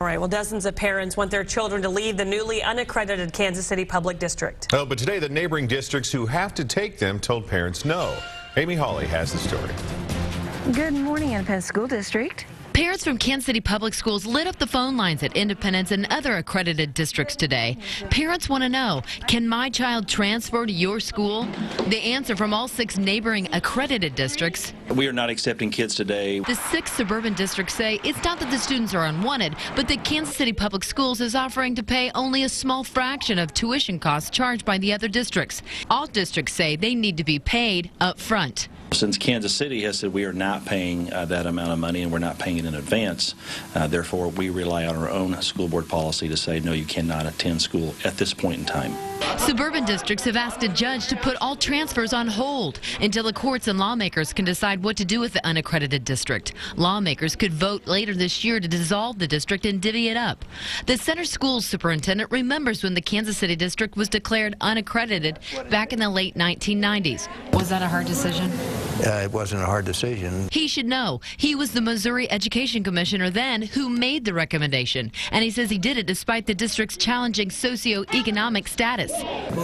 All right, well, dozens of parents want their children to leave the newly unaccredited Kansas City Public District. Oh, but today the neighboring districts who have to take them told parents no. Amy Hawley has the story. Good morning, Independence School District. Parents from Kansas City Public Schools lit up the phone lines at Independence and other accredited districts today. Parents want to know, can my child transfer to your school? The answer from all 6 neighboring accredited districts. We are not accepting kids today. The 6 suburban districts say it's not that the students are unwanted, but that Kansas City Public Schools is offering to pay only a small fraction of tuition costs charged by the other districts. All districts say they need to be paid up front. Since Kansas City has said we are not paying that amount of money and we're not paying it in advance, therefore we rely on our own school board policy to say no, you cannot attend school at this point in time. Suburban districts have asked a judge to put all transfers on hold until the courts and lawmakers can decide what to do with the unaccredited district. Lawmakers could vote later this year to dissolve the district and divvy it up. The Center Schools superintendent remembers when the Kansas City district was declared unaccredited back in the late 1990s. Was that a hard decision? It wasn't a hard decision. He should know. He was the Missouri Education Commissioner then who made the recommendation, and he says he did it despite the district's challenging socioeconomic status.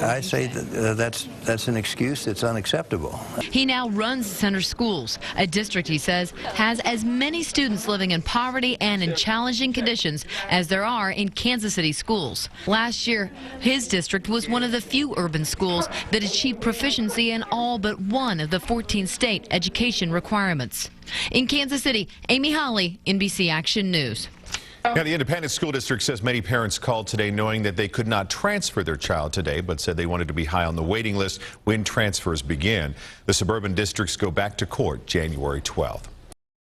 I say that that's an excuse that's unacceptable. He now runs Center Schools, a district he says has as many students living in poverty and in challenging conditions as there are in Kansas City schools. Last year, his district was one of the few urban schools that achieved proficiency in all but one of the 14 state education requirements. In Kansas City, Amy Hawley, NBC Action News. Now, the Independence School District says many parents called today knowing that they could not transfer their child today, but said they wanted to be high on the waiting list when transfers begin. The suburban districts go back to court January 12th.